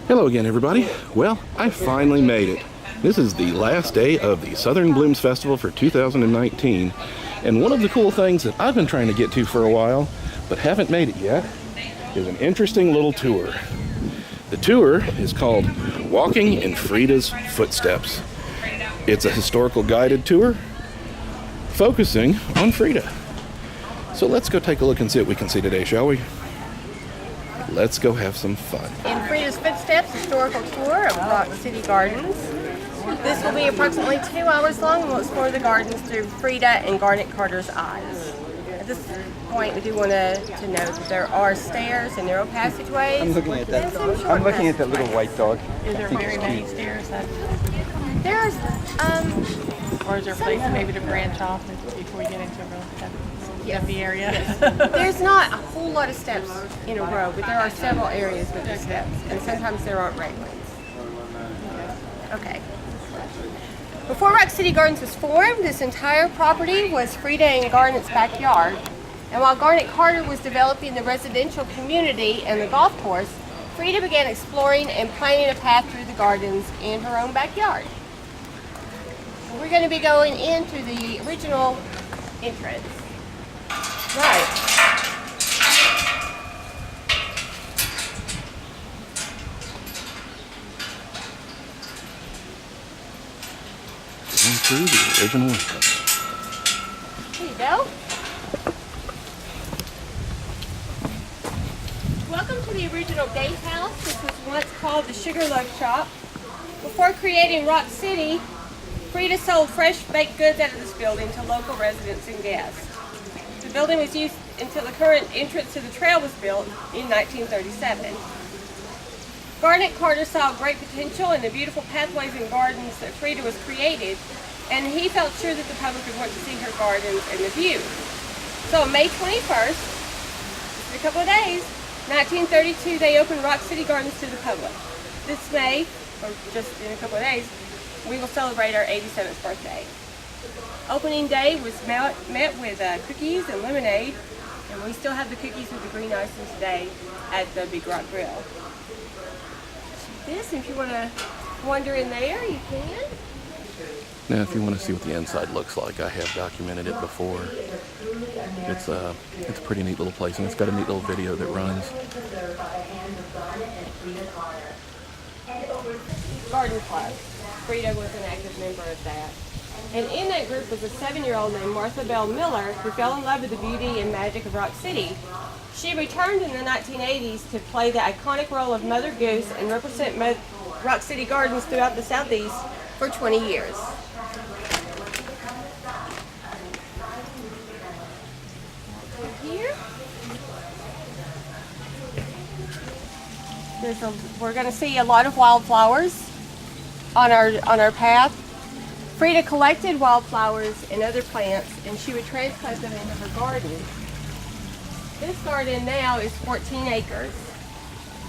Hello again, everybody. Well, I finally made it. This is the last day of the Southern Blooms Festival for 2019. And one of the cool things that I've been trying to get to for a while, but haven't made it yet, is an interesting little tour. The tour is called Walking in Frieda's Footsteps. It's a historical guided tour focusing on Frieda. So let's go take a look and see what we can see today, shall we? Let's go have some fun. In Frieda's Footsteps, historical tour of Rock City Gardens. This will be approximately 2 hours long and we'll explore the gardens through Frieda and Garnet Carter's eyes. At this point, we do want to note that there are stairs and narrow passageways. I'm looking at that. I'm looking at that little white dog. Is there very many stairs? There's, Or is there a place maybe to branch off before you get into a real heavy area? there's not a whole lot of steps in a row, but there are several areas with the steps, and sometimes there aren't railings. Okay. Before Rock City Gardens was formed, this entire property was Frieda and Garnet's backyard. And while Garnet Carter was developing the residential community and the golf course, Frieda began exploring and planning a path through the gardens in her own backyard. We're going to be going into the original entrance. Right. Going through the original entrance. There you go. Welcome to the original gatehouse. This was once called the Sugarloaf Shop. Before creating Rock City, Frieda sold fresh baked goods out of this building to local residents and guests. The building was used until the current entrance to the trail was built in 1937. Garnet Carter saw great potential in the beautiful pathways and gardens that Frieda was created, and he felt sure that the public would want to see her gardens and the view. So on May 21st, just a couple of days, 1932, they opened Rock City Gardens to the public. This May, or just in a couple of days, we will celebrate our 87th birthday. Opening day was met with cookies and lemonade, and we still have the cookies with the green icing today at the Big Rock Grill. This, if you want to wander in there, you can. Now, if you want to see what the inside looks like, I have documented it before. It's a pretty neat little place, and it's got a neat little video that runs. Garden Club. Frieda was an active member of that. And in that group was a 7-year-old named Martha Bell Miller who fell in love with the beauty and magic of Rock City. She returned in the 1980s to play the iconic role of Mother Goose and represent Rock City Gardens throughout the Southeast for 20 years. Here, we're going to see a lot of wildflowers on our path. Frieda collected wildflowers and other plants, and she would transplant them into her garden. This garden now is 14 acres.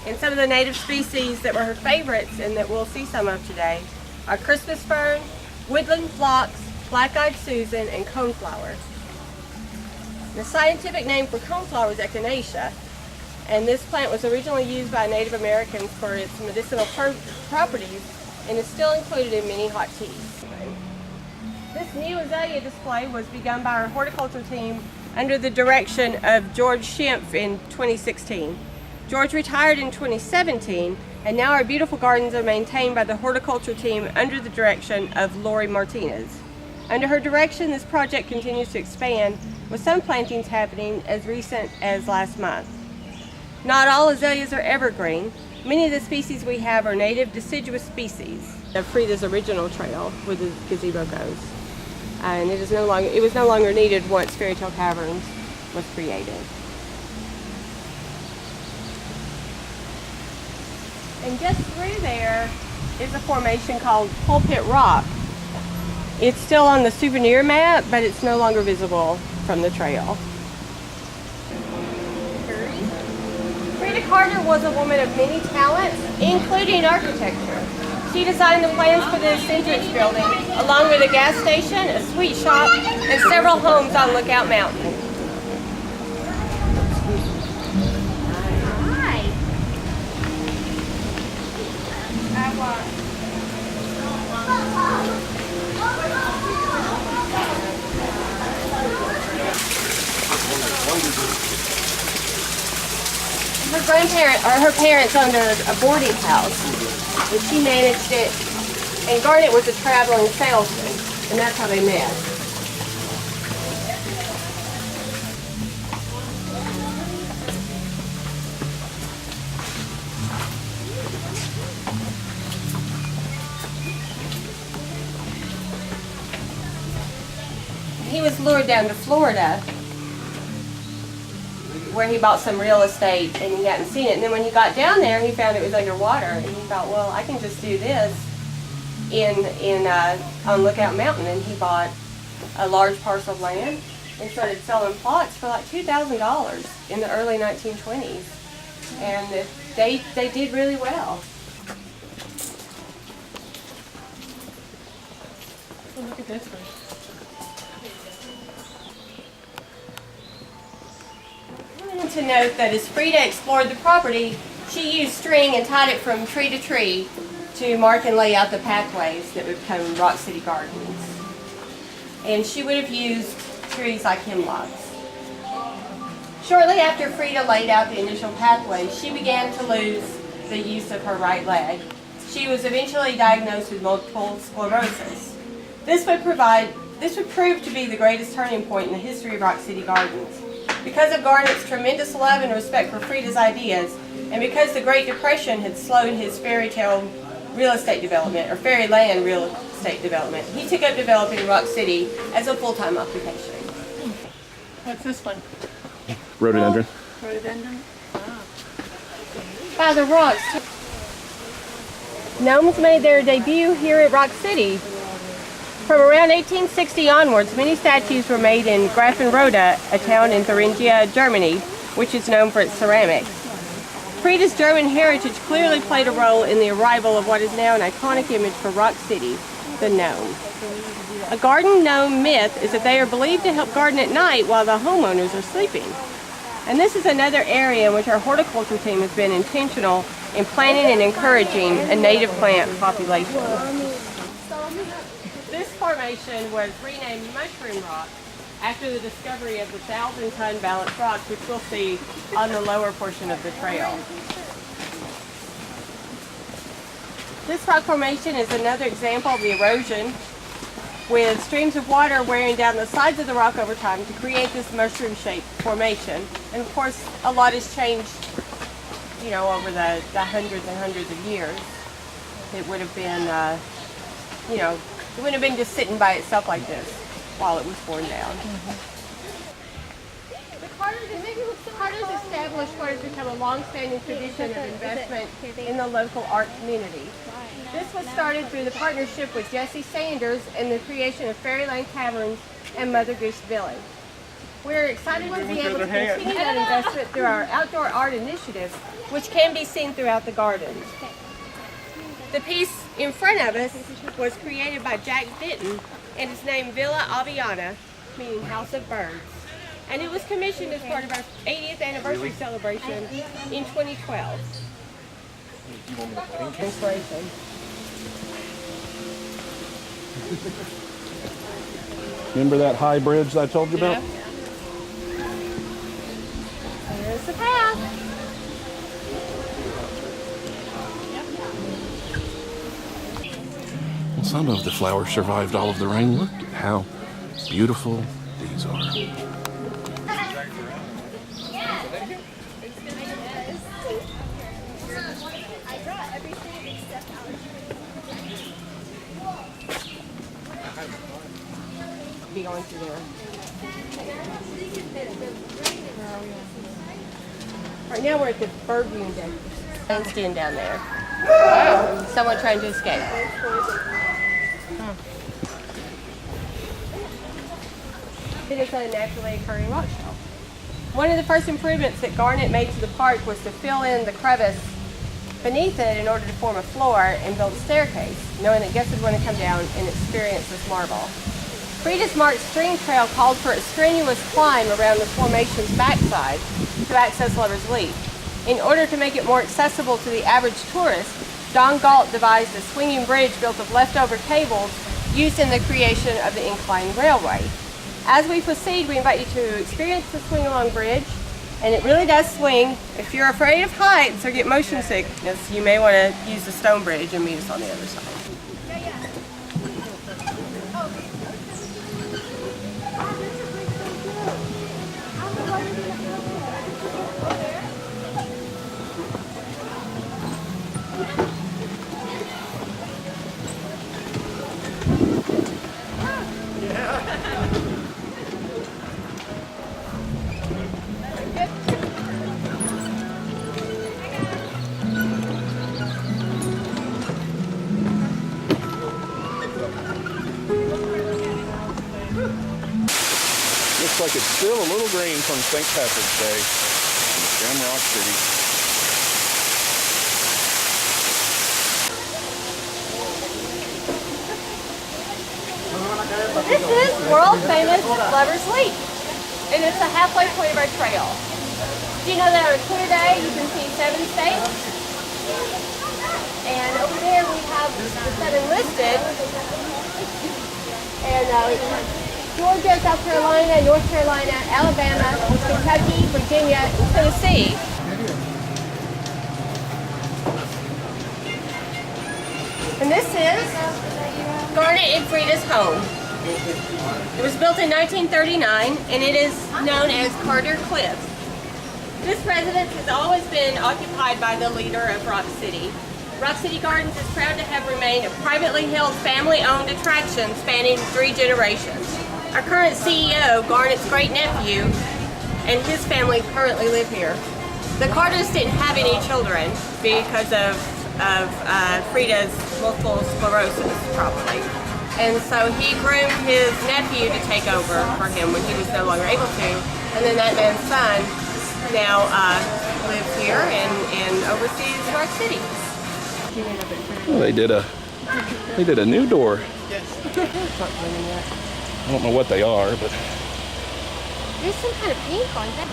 And some of the native species that were her favorites and that we'll see some of today are Christmas fern, woodland phlox, black-eyed Susan, and coneflower. The scientific name for coneflower is echinacea, and this plant was originally used by Native Americans for its medicinal properties and is still included in many hot teas. This new azalea display was begun by our horticulture team under the direction of George Schimpf in 2016. George retired in 2017, and now our beautiful gardens are maintained by the horticulture team under the direction of Lori Martinez. Under her direction, this project continues to expand, with some plantings happening as recent as last month. Not all azaleas are evergreen. Many of the species we have are native deciduous species of Frieda's original trail where the gazebo goes. And it was no longer needed once Fairy Tale Caverns was created. And just through there is a formation called Pulpit Rock. It's still on the souvenir map, but it's no longer visible from the trail. Frieda Carter was a woman of many talents, including architecture. She designed the plans for the Centrix building, along with a gas station, a sweet shop, and several homes on Lookout Mountain. Hi. Her parents owned a boarding house, and she managed it. And Garnet was a traveling salesman, and that's how they met. He was lured down to Florida, where he bought some real estate and he hadn't seen it. And then when he got down there, he found it was underwater, and he thought, well, I can just do this on Lookout Mountain. And he bought a large parcel of land and started selling plots for like $2,000 in the early 1920s. And they did really well. Oh, look at this one. To note that as Frieda explored the property, she used string and tied it from tree to tree to mark and lay out the pathways that would become Rock City Gardens. And she would have used trees like hemlocks. Shortly after Frieda laid out the initial pathways, she began to lose the use of her right leg. She was eventually diagnosed with multiple sclerosis. This would prove to be the greatest turning point in the history of Rock City Gardens. Because of Garnet's tremendous love and respect for Frieda's ideas, and because the Great Depression had slowed his fairyland real estate development, he took up developing Rock City as a full-time occupation. What's this one? Rhododendron. Rhododendron? Ah. By the rocks. Gnomes made their debut here at Rock City. From around 1860 onwards, many statues were made in Grafenrode, a town in Thuringia, Germany, which is known for its ceramics. Frieda's German heritage clearly played a role in the arrival of what is now an iconic image for Rock City, the gnome. A garden gnome myth is that they are believed to help garden at night while the homeowners are sleeping. And this is another area in which our horticulture team has been intentional in planting and encouraging a native plant population. This formation was renamed Mushroom Rock after the discovery of the 1,000-ton balanced rocks, which we'll see on the lower portion of the trail. This rock formation is another example of the erosion, with streams of water wearing down the sides of the rock over time to create this mushroom-shaped formation. And of course, a lot has changed, over the hundreds and hundreds of years. It would have been, it wouldn't have been just sitting by itself like this while it was worn down. The Carters established what has become a long-standing tradition of investment in the local art community. This was started through the partnership with Jesse Sanders and the creation of Fairyland Caverns and Mother Goose Village. We're excited to be able to continue that investment through our outdoor art initiative, which can be seen throughout the gardens. The piece in front of us was created by Jack Denton and is named Villa Aviana, meaning House of Birds. And it was commissioned as part of our 80th anniversary celebration in 2012. Inspiration. Remember that high bridge that I told you about? There's the path. Well, some of the flowers survived all of the rain. Look at how beautiful these are. Be going through there. Right now we're at the bird viewing deck. Bandstand down there. Someone trying to escape. It is a naturally occurring rock shelf. One of the first improvements that Garnet made to the park was to fill in the crevice beneath it in order to form a floor and build a staircase, knowing that guests would want to come down and experience this marvel. Frieda's marked stream trail called for a strenuous climb around the formation's backside to access Lover's Leap. In order to make it more accessible to the average tourist, Don Galt devised a swinging bridge built of leftover cables used in the creation of the incline railway. As we proceed, we invite you to experience the swing-along bridge, and it really does swing. If you're afraid of heights or get motion sickness, you may want to use the stone bridge and meet us on the other side. Looks like it's still a little green from St. Patrick's Day in Shamrock City. This is world famous Lover's Leap, and it's a halfway point of our trail. Do you know that on a clear day you can see 7 states? And over there we have the 7 listed. And Georgia, South Carolina, North Carolina, Alabama, Kentucky, Virginia, and Tennessee. And this is Garnet and Frieda's home. It was built in 1939, and it is known as Carter Cliffs. This residence has always been occupied by the leader of Rock City. Rock City Gardens is proud to have remained a privately held, family-owned attraction spanning 3 generations. Our current CEO, Garnet's great-nephew, and his family currently live here. The Carters didn't have any children because of Frieda's multiple sclerosis, probably. And so he groomed his nephew to take over for him when he was no longer able to. And then that man's son now lives here and oversees Rock City. Well, they did a new door. I don't know what they are, but There's some kind of pink on that.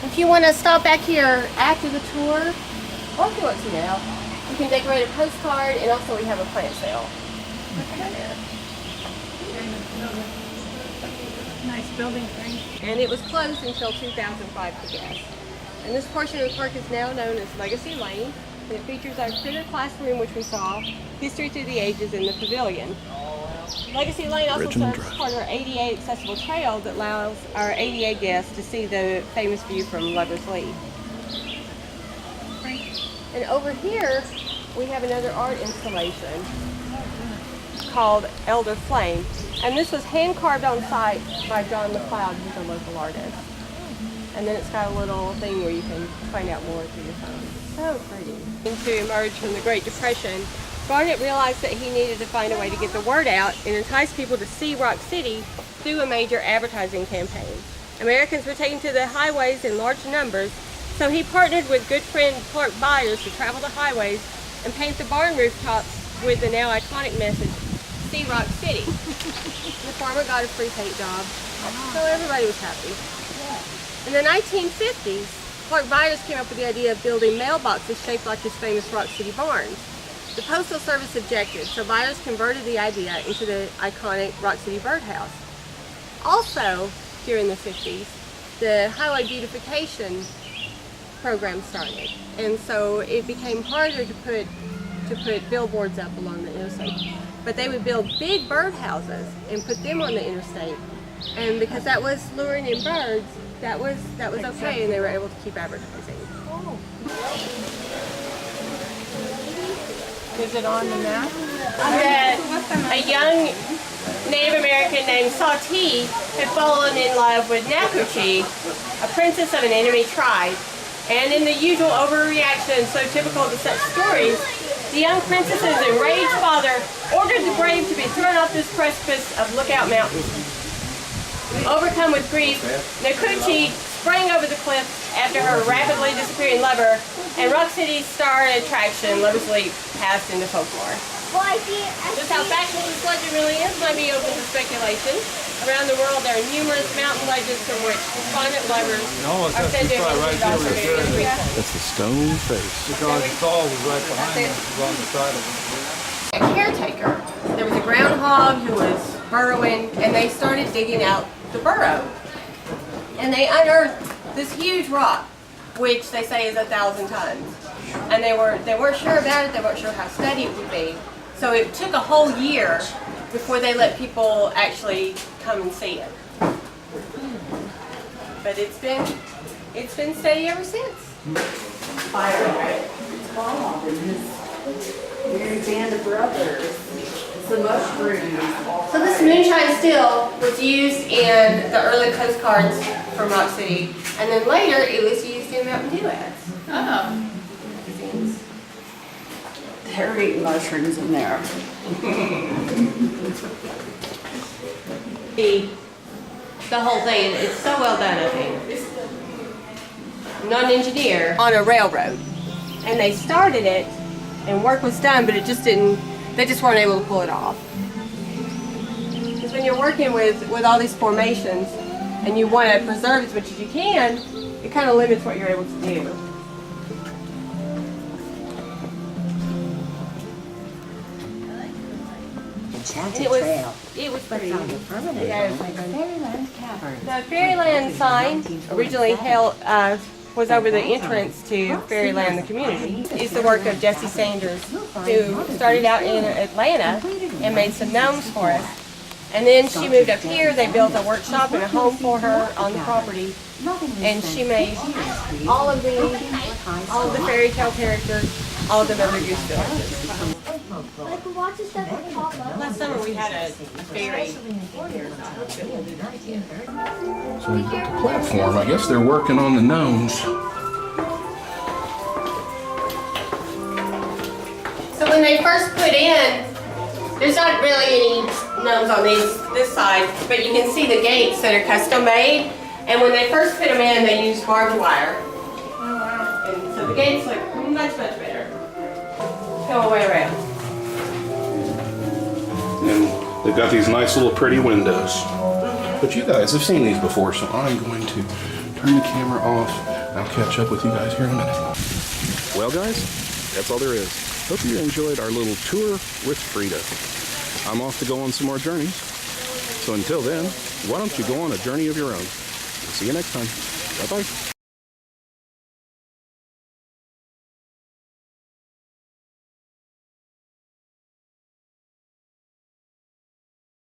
If you want to stop back here after the tour, or if you want to now, you can decorate a postcard, and also we have a plant sale. Nice building thing. And it was closed until 2005 for guests. And this portion of the park is now known as Legacy Lane. And it features our critter classroom, which we saw, history through the ages in the pavilion. Legacy Lane also serves as part of our ADA accessible trail that allows our ADA guests to see the famous view from Lover's Leap. And over here, we have another art installation called Elder Flame. And this was hand carved on site by John McLeod, who's a local artist. And then it's got a little thing where you can find out more through your phone. So pretty. To emerge from the Great Depression, Garnet realized that he needed to find a way to get the word out and entice people to see Rock City through a major advertising campaign. Americans were taken to the highways in large numbers, so he partnered with good friend Clark Byers to travel the highways and paint the barn rooftops with the now iconic message, "See Rock City." The farmer got a free paint job, so everybody was happy. In the 1950s, Clark Byers came up with the idea of building mailboxes shaped like his famous Rock City barns. The Postal Service objected, so Byers converted the idea into the iconic Rock City Birdhouse. Also, during the 50s, the highway beautification program started, and so it became harder to put billboards up along the interstate. But they would build big birdhouses and put them on the interstate, and because that was luring in birds, that was okay, and they were able to keep advertising. Is it on the map? A young Native American named Sati had fallen in love with Nakuchi, a princess of an enemy tribe. And in the usual overreaction so typical of such stories, the young princess's enraged father ordered the brave to be thrown off this precipice of Lookout Mountain. Overcome with grief, Nakuchi sprang over the cliff after her rapidly disappearing lover, and Rock City's star attraction, Lover's Leap, passed into folklore. Just how factual this legend really is might be open to speculation. Around the world, there are numerous mountain legends from which respondent lovers are said to have enjoyed Australia's recent. That's the stone face. Because the fall was right behind it. It was on the side of it. A caretaker. There was a groundhog who was burrowing, and they started digging out the burrow. And they unearthed this huge rock, which they say is 1,000 tons. And they weren't sure about it. They weren't sure how steady it would be. So it took a whole year before they let people actually come and see it. But it's been steady ever since. Bob and his weird band of brothers. It's the mushrooms. So this moonshine still was used in the early postcards from Rock City, and then later it was used in Mountain Dew ads. Oh. They're eating mushrooms in there. The whole thing, it's so well done, I think. I'm not an engineer. On a railroad. And they started it, and work was done, but it just didn't, they just weren't able to pull it off. Because when you're working with all these formations, and you want to preserve as much as you can, it kind of limits what you're able to do. Enchanted It was pretty. Yeah, Fairyland Cavern. the Fairyland sign originally was over the entrance to Fairyland, the community. It's the work of Jessie Sanders, who started out in Atlanta and made some gnomes for us. And then she moved up here. They built a workshop and a home for her on the property. And she made all of the fairy tale characters, all of the Mother Goose villages. Last summer we had a fairy. So we've got the platform. I guess they're working on the gnomes. So when they first put in, there's not really any gnomes on this side, but you can see the gates that are custom made. And when they first put them in, they used barbed wire. And so the gates look much, much better. Go away around. And they've got these nice little pretty windows. But you guys have seen these before, so I'm going to turn the camera off. I'll catch up with you guys here in a minute. Well guys, that's all there is. Hope you enjoyed our little tour with Frieda. I'm off to go on some more journeys. So until then, why don't you go on a journey of your own? See you next time. Bye-bye.